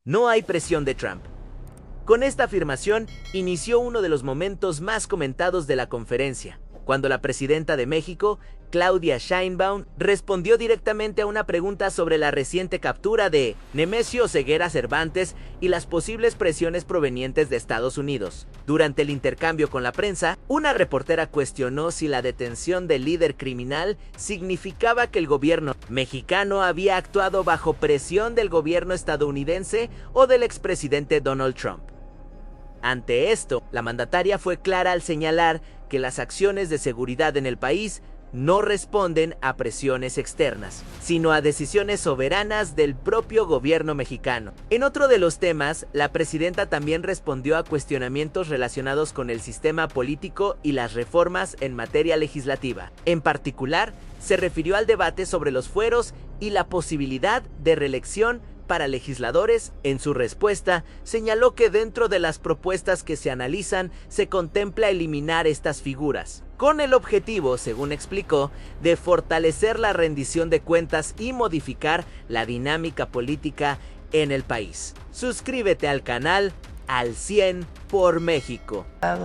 No hay presión de Trump. Con esta afirmación inició uno de los momentos más comentados de la conferencia, cuando la presidenta de México, Claudia Sheinbaum, respondió directamente a una pregunta sobre la reciente captura de Nemesio Ceguera Cervantes y las posibles presiones provenientes de Estados Unidos. Durante el intercambio con la prensa, una reportera cuestionó si la detención del líder criminal significaba que el gobierno mexicano había actuado bajo presión del gobierno estadounidense o del expresidente Donald Trump. Ante esto, la mandataria fue clara al señalar que las acciones de seguridad en el país no responden a presiones externas, sino a decisiones soberanas del propio gobierno mexicano. En otro de los temas, la presidenta también respondió a cuestionamientos relacionados con el sistema político y las reformas en materia legislativa. En particular, se refirió al debate sobre los fueros y la posibilidad de reelección para legisladores. En su respuesta, señaló que dentro de las propuestas que se analizan se contempla eliminar estas figuras, con el objetivo, según explicó, de fortalecer la rendición de cuentas y modificar la dinámica política en el país. Suscríbete al canal Al 100 por México. A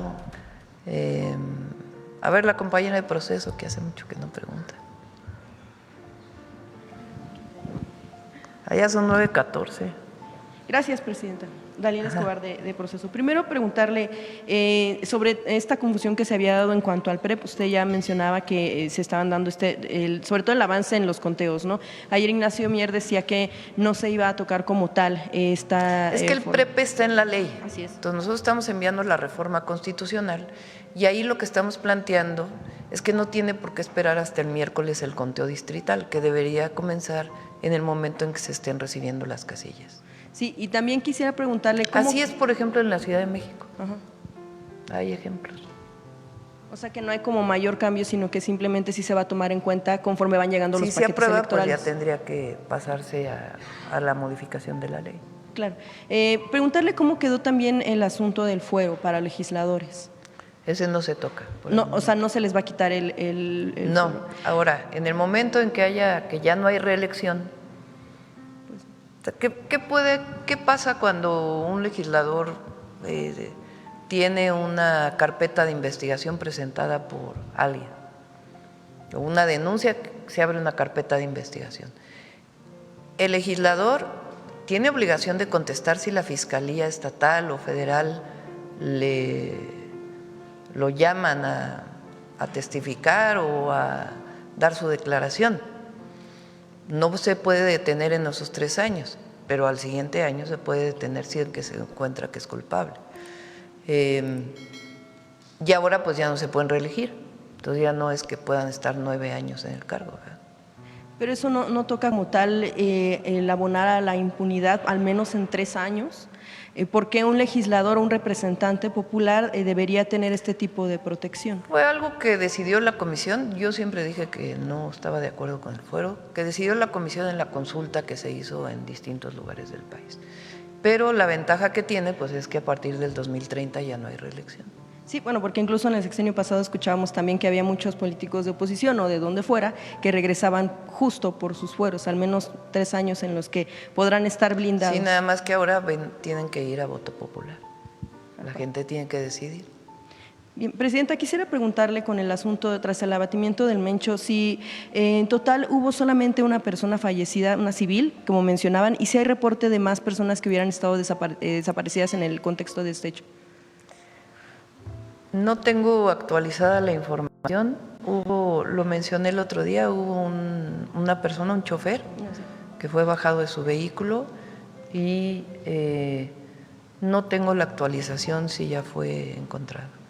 ver, la compañera de proceso, que hace mucho que no pregunta. Allá son 9:14. Gracias, presidenta. Daliana Escobar, de Proceso. Primero, preguntarle sobre esta confusión que se había dado en cuanto al PREP. Usted ya mencionaba que se estaban dando, sobre todo el avance en los conteos, ¿no? Ayer Ignacio Mier decía que no se iba a tocar como tal esta… Es que el PREP está en la ley. Así es. Entonces, nosotros estamos enviando la reforma constitucional y ahí lo que estamos planteando es que no tiene por qué esperar hasta el miércoles el conteo distrital, que debería comenzar en el momento en que se estén recibiendo las casillas. Sí, y también quisiera preguntarle cómo… Así es, por ejemplo, en la Ciudad de México. Ajá. Hay ejemplos. O sea, que no hay como mayor cambio, sino que simplemente sí se va a tomar en cuenta conforme van llegando los paquetes electorales. Si se aprueba, electorales. pues ya tendría que pasarse a la modificación de la ley. Claro. Preguntarle cómo quedó también el asunto del fuero para legisladores. Ese no se toca. No, o sea, no se les va a quitar No, fuero. ahora, en el momento en que ya no hay reelección, ¿qué pasa cuando un legislador tiene una carpeta de investigación presentada por alguien? O una denuncia, se abre una carpeta de investigación. El legislador tiene obligación de contestar si la Fiscalía Estatal o Federal lo llaman a testificar o a dar su declaración. No se puede detener en esos 3 años, pero al siguiente año se puede detener si el que se encuentra que es culpable. Y ahora pues ya no se pueden reelegir, entonces ya no es que puedan estar 9 años en el cargo, ¿verdad? Pero eso no toca como tal el abonar a la impunidad, al menos en 3 años. ¿Por qué un legislador o un representante popular debería tener este tipo de protección? Fue algo que decidió la comisión. Yo siempre dije que no estaba de acuerdo con el fuero, que decidió la comisión en la consulta que se hizo en distintos lugares del país. Pero la ventaja que tiene pues es que a partir del 2030 ya no hay reelección. Sí, bueno, porque incluso en el sexenio pasado escuchábamos también que había muchos políticos de oposición o de donde fuera que regresaban justo por sus fueros, al menos 3 años en los que podrán estar blindados. Sí, nada más que ahora tienen que ir a voto popular. La gente tiene que decidir. Bien, presidenta, quisiera preguntarle con el asunto tras el abatimiento del Mencho, si en total hubo solamente una persona fallecida, una civil, como mencionaban, y si hay reporte de más personas que hubieran estado desaparecidas en el contexto de este hecho. No tengo actualizada la información. Lo mencioné el otro día, hubo una persona, un chofer, que fue bajado de su vehículo y no tengo la actualización si ya fue encontrado.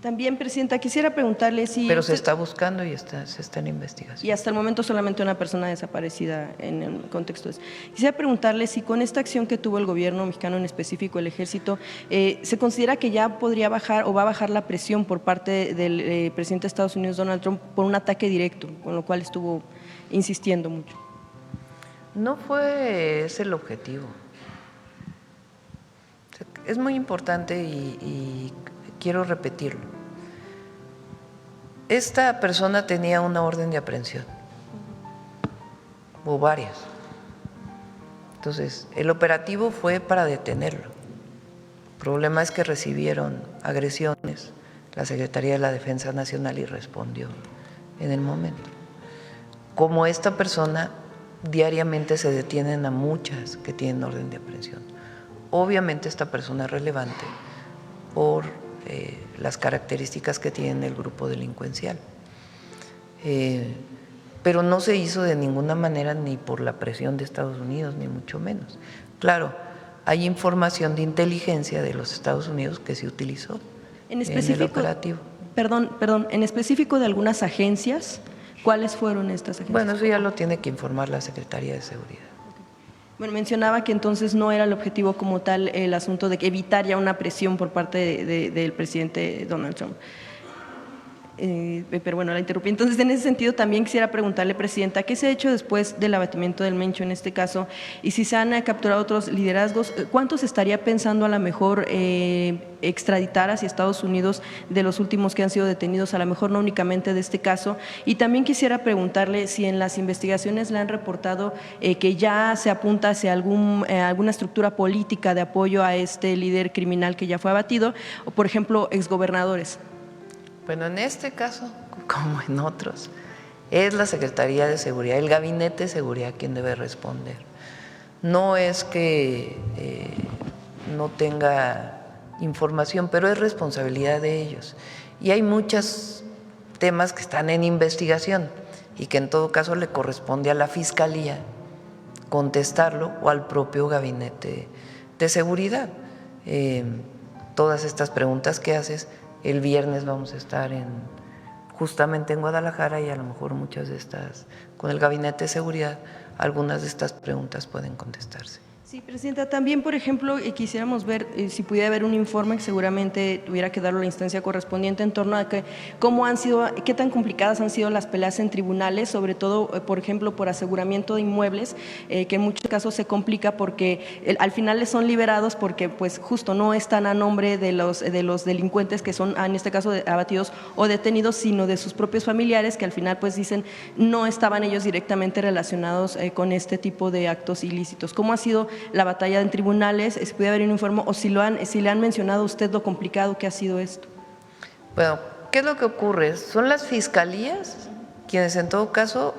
También, presidenta, quisiera preguntarle si… Pero se está buscando y se está en investigación. Y hasta el momento solamente una persona desaparecida en el contexto de eso. Quisiera preguntarle si con esta acción que tuvo el gobierno mexicano, en específico el ejército, se considera que ya podría bajar o va a bajar la presión por parte del presidente de Estados Unidos, Donald Trump, por un ataque directo, con lo cual estuvo insistiendo mucho. No fue ese el objetivo. Es muy importante y quiero repetirlo. Esta persona tenía una orden de aprehensión, o varias. Entonces, el operativo fue para detenerlo. El problema es que recibieron agresiones la Secretaría de la Defensa Nacional y respondió en el momento. Como esta persona, diariamente se detienen a muchas que tienen orden de aprehensión. Obviamente esta persona es relevante por las características que tiene el grupo delincuencial. Pero no se hizo de ninguna manera ni por la presión de Estados Unidos, ni mucho menos. Claro, hay información de inteligencia de los Estados Unidos que se utilizó en el operativo. Perdón, en específico de algunas agencias, ¿cuáles fueron estas agencias? Bueno, eso ya lo tiene que informar la Secretaría de Seguridad. Bueno, mencionaba que entonces no era el objetivo como tal el asunto de evitar ya una presión por parte del presidente Donald Trump. Pero bueno, la interrumpí. Entonces, en ese sentido, también quisiera preguntarle, Presidenta, ¿qué se ha hecho después del abatimiento del Mencho en este caso? Y si se han capturado otros liderazgos, ¿cuántos estaría pensando a lo mejor extraditar hacia Estados Unidos de los últimos que han sido detenidos, a lo mejor no únicamente de este caso? Y también quisiera preguntarle si en las investigaciones le han reportado que ya se apunta hacia alguna estructura política de apoyo a este líder criminal que ya fue abatido, o por ejemplo, exgobernadores. Bueno, en este caso, como en otros, es la Secretaría de Seguridad, el Gabinete de Seguridad quien debe responder. No es que no tenga información, pero es responsabilidad de ellos. Y hay muchos temas que están en investigación y que en todo caso le corresponde a la Fiscalía contestarlo o al propio Gabinete de Seguridad. Todas estas preguntas que haces, el viernes vamos a estar justamente en Guadalajara y a lo mejor muchas de estas, con el Gabinete de Seguridad, algunas de estas preguntas pueden contestarse. Sí, Presidenta, también, por ejemplo, quisiéramos ver si pudiera haber un informe que seguramente tuviera que darlo a la instancia correspondiente en torno a cómo han sido, qué tan complicadas han sido las peleas en tribunales, sobre todo, por ejemplo, por aseguramiento de inmuebles, que en muchos casos se complica porque al final les son liberados porque pues justo no están a nombre de los delincuentes que son, en este caso, abatidos o detenidos, sino de sus propios familiares que al final pues dicen no estaban ellos directamente relacionados con este tipo de actos ilícitos. ¿Cómo ha sido la batalla en tribunales? Si puede haber un informe o si le han mencionado a usted lo complicado que ha sido esto. Bueno, ¿qué es lo que ocurre? Son las fiscalías quienes en todo caso,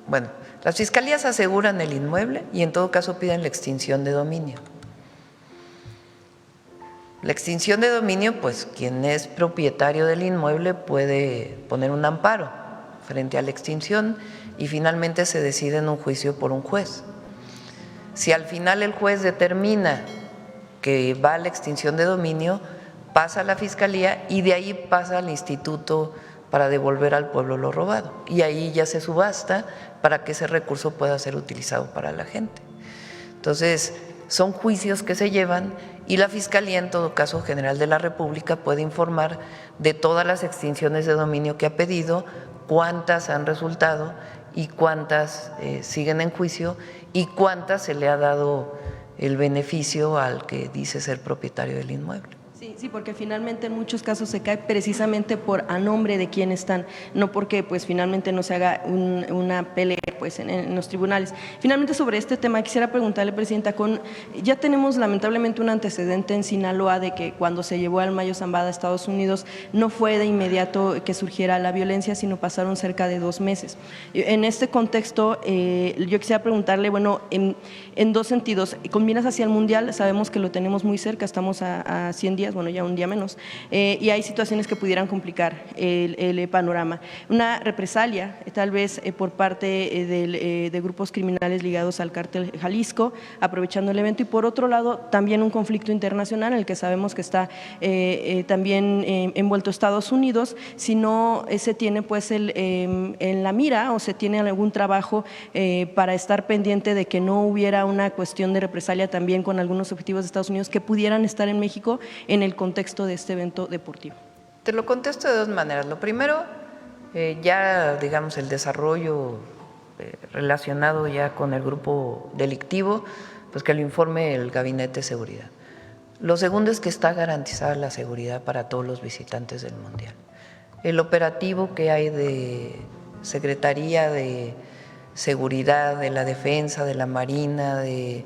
bueno, las fiscalías aseguran el inmueble y en todo caso piden la extinción de dominio. La extinción de dominio, pues quien es propietario del inmueble puede poner un amparo frente a la extinción y finalmente se decide en un juicio por un juez. Si al final el juez determina que va a la extinción de dominio, pasa a la Fiscalía y de ahí pasa al Instituto para devolver al pueblo lo robado. Y ahí ya se subasta para que ese recurso pueda ser utilizado para la gente. Entonces, son juicios que se llevan y la Fiscalía, en todo caso General de la República, puede informar de todas las extinciones de dominio que ha pedido, cuántas han resultado y cuántas siguen en juicio y cuántas se le ha dado el beneficio al que dice ser propietario del inmueble. Sí, porque finalmente en muchos casos se cae precisamente por a nombre de quién están, no porque pues finalmente no se haga una pelea pues en los tribunales. Finalmente sobre este tema quisiera preguntarle, Presidenta, ya tenemos lamentablemente un antecedente en Sinaloa de que cuando se llevó al Mayo Zambada a Estados Unidos no fue de inmediato que surgiera la violencia, sino pasaron cerca de 2 meses. En este contexto yo quisiera preguntarle, bueno, en dos sentidos, con miras hacia el Mundial, sabemos que lo tenemos muy cerca, estamos a 100 días, bueno, ya un día menos, y hay situaciones que pudieran complicar el panorama. Una represalia, tal vez por parte de grupos criminales ligados al cártel Jalisco, aprovechando el evento, y por otro lado, también un conflicto internacional en el que sabemos que está también envuelto Estados Unidos, si no se tiene pues en la mira o se tiene algún trabajo para estar pendiente de que no hubiera una cuestión de represalia también con algunos objetivos de Estados Unidos que pudieran estar en México en el contexto de este evento deportivo. Te lo contesto de 2 maneras. Lo primero, ya digamos el desarrollo relacionado ya con el grupo delictivo, pues que lo informe el Gabinete de Seguridad. Lo segundo es que está garantizada la seguridad para todos los visitantes del Mundial. El operativo que hay de Secretaría de Seguridad, de la Defensa, de la Marina, de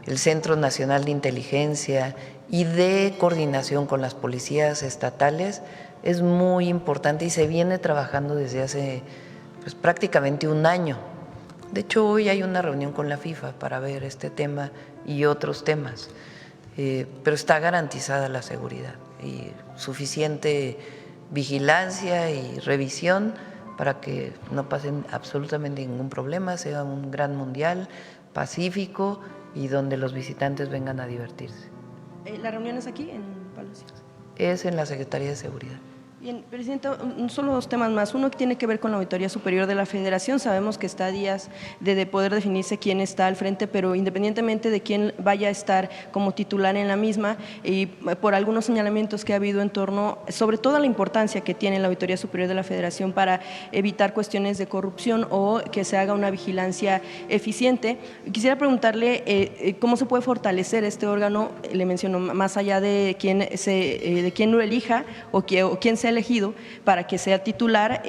el Centro Nacional de Inteligencia y de coordinación con las policías estatales es muy importante y se viene trabajando desde hace pues, prácticamente un año. De hecho, hoy hay una reunión con la FIFA para ver este tema y otros temas, pero está garantizada la seguridad y suficiente vigilancia y revisión para que no pasen absolutamente ningún problema, sea un gran mundial pacífico y donde los visitantes vengan a divertirse. ¿La reunión es aquí en Palacios? Es en la Secretaría de Seguridad. Bien, Presidenta, solo dos temas más. Uno que tiene que ver con la Auditoría Superior de la Federación. Sabemos que está a días de poder definirse quién está al frente, pero independientemente de quién vaya a estar como titular en la misma, y por algunos señalamientos que ha habido en torno, sobre todo a la importancia que tiene la Auditoría Superior de la Federación para evitar cuestiones de corrupción o que se haga una vigilancia eficiente. Quisiera preguntarle cómo se puede fortalecer este órgano, le menciono, más allá de quién lo elija o quién se elegido para que sea titular,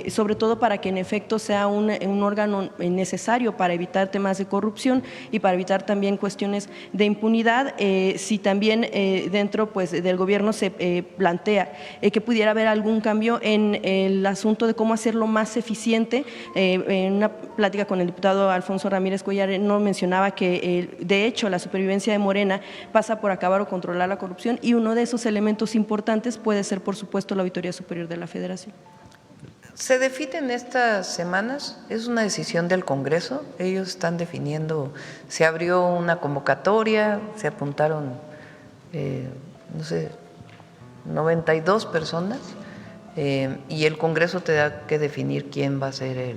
sobre todo para que en efecto sea un órgano necesario para evitar temas de corrupción y para evitar también cuestiones de impunidad. Si también dentro pues, del gobierno se plantea que pudiera haber algún cambio en el asunto de cómo hacerlo más eficiente. En una plática con el diputado Alfonso Ramírez Cuellar no mencionaba que de hecho la supervivencia de Morena pasa por acabar o controlar la corrupción y uno de esos elementos importantes puede ser por supuesto la Auditoría Superior de la Federación. Se definen estas semanas, es una decisión del Congreso, ellos están definiendo, se abrió una convocatoria, se apuntaron, no sé, 92 personas y el Congreso tendrá que definir quién va a ser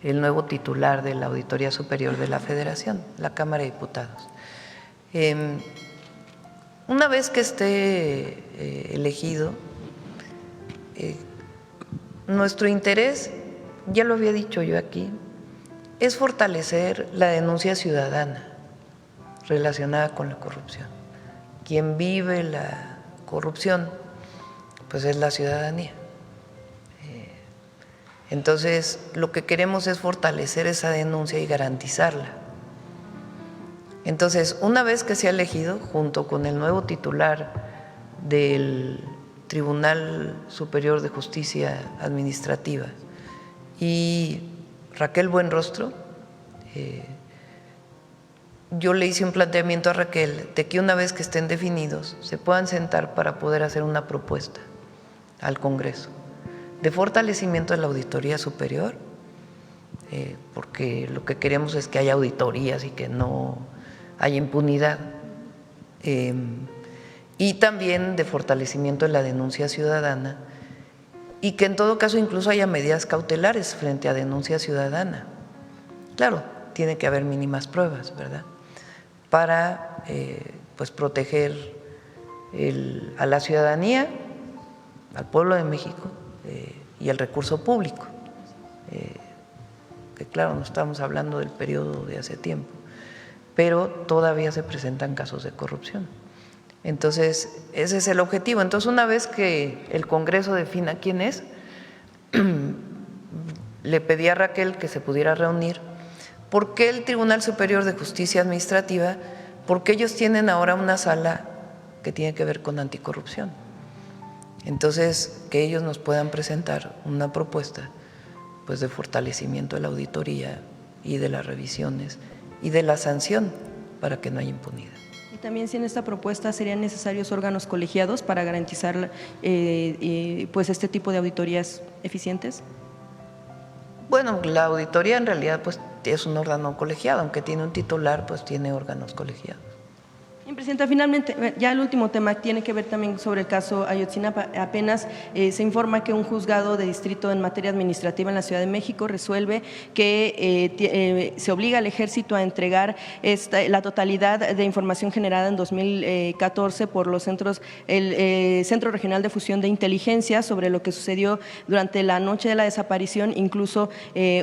el nuevo titular de la Auditoría Superior de la Federación, la Cámara de Diputados. Una vez que esté elegido, nuestro interés, ya lo había dicho yo aquí, es fortalecer la denuncia ciudadana relacionada con la corrupción. Quien vive la corrupción, pues es la ciudadanía. Entonces, lo que queremos es fortalecer esa denuncia y garantizarla. Entonces, una vez que sea elegido, junto con el nuevo titular del Tribunal Superior de Justicia Administrativa y Raquel Buenrostro, yo le hice un planteamiento a Raquel de que una vez que estén definidos se puedan sentar para poder hacer una propuesta al Congreso de fortalecimiento de la Auditoría Superior, porque lo que queremos es que haya auditorías y que no haya impunidad. Y también de fortalecimiento de la denuncia ciudadana y que en todo caso incluso haya medidas cautelares frente a denuncia ciudadana. Claro, tiene que haber mínimas pruebas, ¿verdad? Para pues proteger a la ciudadanía, al pueblo de México y al recurso público, que claro, no estamos hablando del periodo de hace tiempo, pero todavía se presentan casos de corrupción. Entonces, ese es el objetivo. Entonces, una vez que el Congreso defina quién es, le pedí a Raquel que se pudiera reunir. ¿Por qué el Tribunal Superior de Justicia Administrativa? Porque ellos tienen ahora una sala que tiene que ver con anticorrupción. Entonces, que ellos nos puedan presentar una propuesta pues, de fortalecimiento de la auditoría y de las revisiones y de la sanción para que no haya impunidad. Y también si en esta propuesta serían necesarios órganos colegiados para garantizar pues este tipo de auditorías eficientes. Bueno, la auditoría en realidad pues es un órgano colegiado, aunque tiene un titular, pues tiene órganos colegiados. Bien, Presidenta, finalmente, ya el último tema tiene que ver también sobre el caso Ayotzinapa. Apenas se informa que un juzgado de distrito en materia administrativa en la Ciudad de México resuelve que se obliga al Ejército a entregar la totalidad de información generada en 2014 por los el Centro Regional de Fusión de Inteligencia sobre lo que sucedió durante la noche de la desaparición, incluso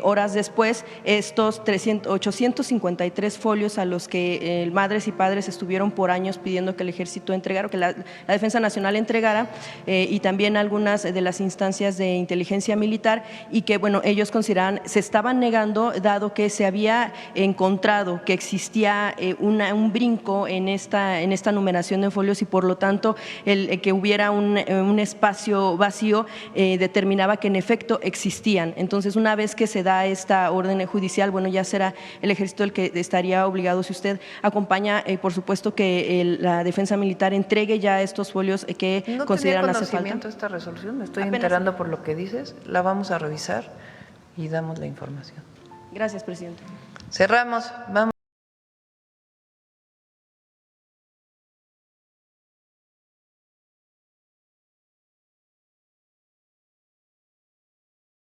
horas después, estos 853 folios a los que madres y padres estuvieron por años pidiendo que el Ejército entregara, que la Defensa Nacional entregara, y también algunas de las instancias de inteligencia militar, y que, bueno, ellos consideraban, se estaban negando, dado que se había encontrado que existía un brinco en esta numeración de folios, y por lo tanto el que hubiera un espacio vacío determinaba que en efecto existían. Entonces, una vez que se da esta orden judicial, bueno, ya será el Ejército el que estaría obligado, si usted acompaña, por supuesto, que la Defensa Militar entregue ya estos folios que consideran hace falta. No tenía conocimiento de esta resolución, me estoy enterando por lo que dices, la vamos a revisar y damos la información. Gracias, presidente. Cerramos, vamos.